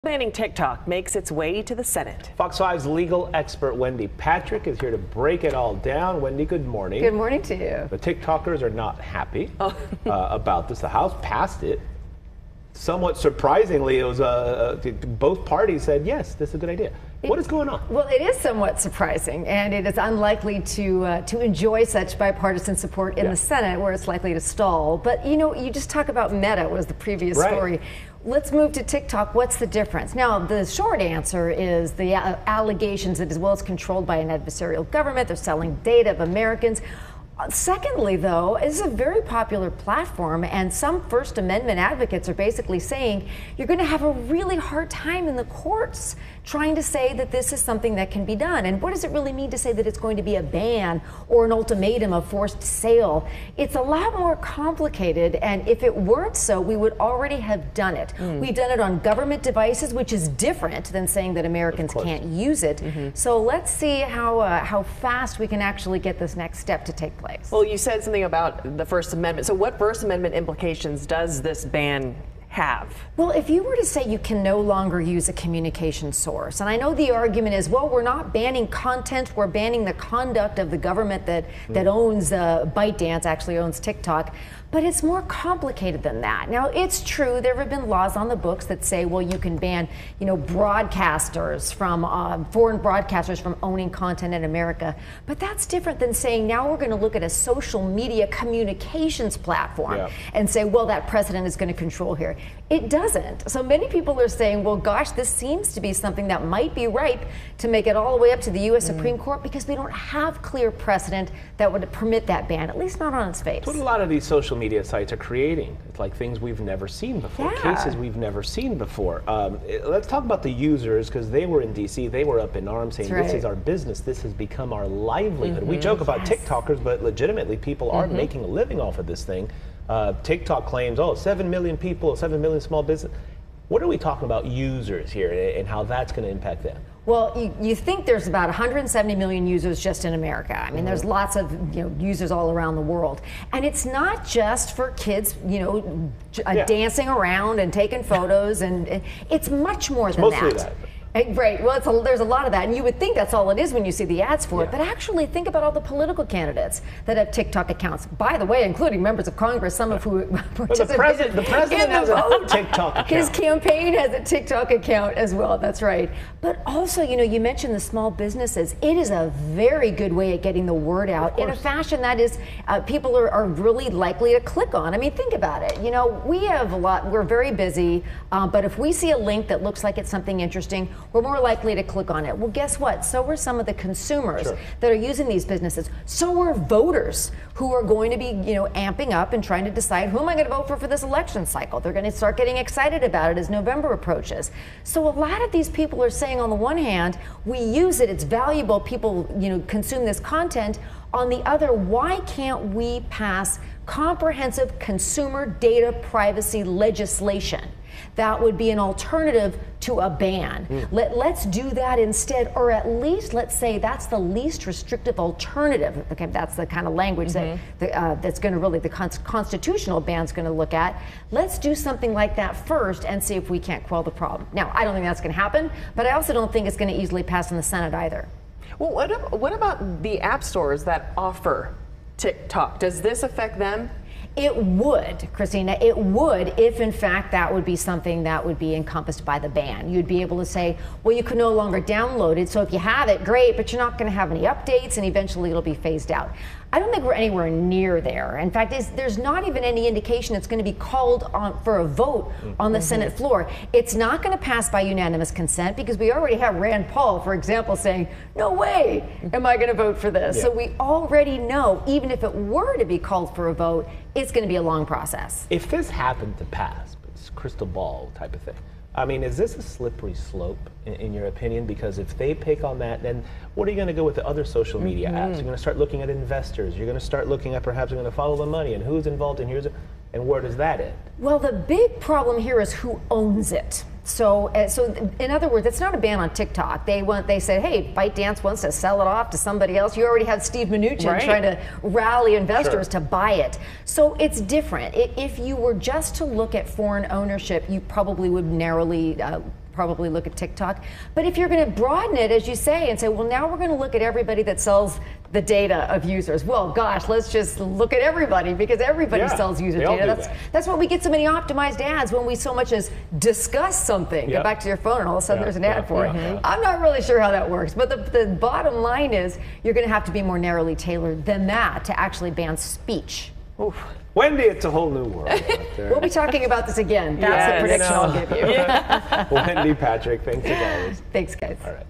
Banning TikTok makes its way to the Senate. Fox 5's legal expert Wendy Patrick is here to break it all down. Wendy, good morning. Good morning to you. The TikTokers are not happy about this. The House passed it. Somewhat surprisingly, it was both parties said, yes, this is a good idea. What is going on? Well, it is somewhat surprising, and it is unlikely to enjoy such bipartisan support in the Senate, where it's likely to stall. But, you know, you just talk about Meta was the previous story. Let's move to TikTok. What's the difference? Now, the short answer is the allegations that as well as controlled by an adversarial government, they're selling data of Americans. Secondly, though, it's a very popular platform, and some First Amendment advocates are basically saying you're going to have a really hard time in the courts trying to say that this is something that can be done. And what does it really mean to say that it's going to be a ban or an ultimatum of forced sale? It's a lot more complicated, and if it weren't so, we would already have done it. We've done it on government devices, which is different than saying that Americans can't use it. So let's see how fast we can actually get this next step to take place. Well, you said something about the First Amendment. So what First Amendment implications does this ban have? Well, if you were to say you can no longer use a communication source, and I know the argument is, well, we're not banning content, we're banning the conduct of the government that owns ByteDance, actually owns TikTok, but it's more complicated than that. Now, it's true, there have been laws on the books that say, well, you can ban, you know, broadcasters from, foreign broadcasters from owning content in America, but that's different than saying now we're going to look at a social media communications platform and say, well, that precedent is going to control here. It doesn't. So many people are saying, well, gosh, this seems to be something that might be ripe to make it all the way up to the U.S. Supreme Court, because we don't have clear precedent that would permit that ban, at least not on its face. That's what a lot of these social media sites are creating. It's like things we've never seen before, cases we've never seen before. Let's talk about the users, because they were in D.C., they were up in arms saying, this is our business, this has become our livelihood. We joke about TikTokers, but legitimately people are making a living off of this thing. TikTok claims, 7 million people, 7 million small business. What are we talking about users here and how that's going to impact them? Well, you think there's about 170 million users just in America. I mean, there's lots of users all around the world. And it's not just for kids, dancing around and taking photos, and it's much more than mostly that. Right. Well, there's a lot of that, and you would think that's all it is when you see the ads for it. But actually, think about all the political candidates that have TikTok accounts. By the way, including members of Congress, some of who participated. The president has a TikTok account. His campaign has a TikTok account as well. That's right. But also, you mentioned the small businesses. It is a very good way of getting the word out in a fashion that is people are really likely to click on. I mean, think about it. We have a lot. We're very busy, but if we see a link that looks like it's something interesting, we're more likely to click on it. Well, guess what? So are some of the consumers that are using these businesses. So are voters who are going to be, amping up and trying to decide, who am I going to vote for this election cycle? They're going to start getting excited about it as November approaches. So a lot of these people are saying, on the one hand, we use it, it's valuable, people, consume this content. On the other, why can't we pass comprehensive consumer data privacy legislation that would be an alternative to a ban? Let's do that instead, or at least let's say that's the least restrictive alternative. Okay, that's the kind of language that's going to really, the constitutional ban's going to look at. Let's do something like that first and see if we can't quell the problem. Now, I don't think that's going to happen, but I also don't think it's going to easily pass in the Senate either. Well, what about the app stores that offer TikTok? Does this affect them? It would, Christina, it would, if in fact that would be something that would be encompassed by the ban. You'd be able to say, well, you can no longer download it, so if you have it, great, but you're not going to have any updates, and eventually it'll be phased out. I don't think we're anywhere near there. In fact, there's not even any indication it's going to be called on for a vote on the Senate floor. It's not going to pass by unanimous consent, because we already have Rand Paul, for example, saying, no way am I going to vote for this. So we already know, even if it were to be called for a vote, it's going to be a long process. If this happened to pass, it's crystal ball type of thing. I mean, is this a slippery slope in your opinion? Because if they pick on that, then what are you going to go with the other social media apps? You're going to start looking at investors. You're going to start looking at perhaps you're going to follow the money and who's involved and and where does that end? Well, the big problem here is who owns it. So in other words, it's not a ban on TikTok. They said, hey, ByteDance wants to sell it off to somebody else. You already have Steve Mnuchin trying to rally investors to buy it. So it's different. If you were just to look at foreign ownership, you probably would narrowly probably look at TikTok. But if you're going to broaden it, as you say, and say, well, now we're going to look at everybody that sells the data of users. Well, gosh, let's just look at everybody, because everybody sells user data. That's why we get so many optimized ads when we so much as discuss something. Get back to your phone and all of a sudden there's an ad for it. I'm not really sure how that works, but the bottom line is you're going to have to be more narrowly tailored than that to actually ban speech. Oof. Wendy, it's a whole new world out there. We'll be talking about this again. That's the prediction I'll give you. Wendy, Patrick, thanks as always. Thanks, guys. All right.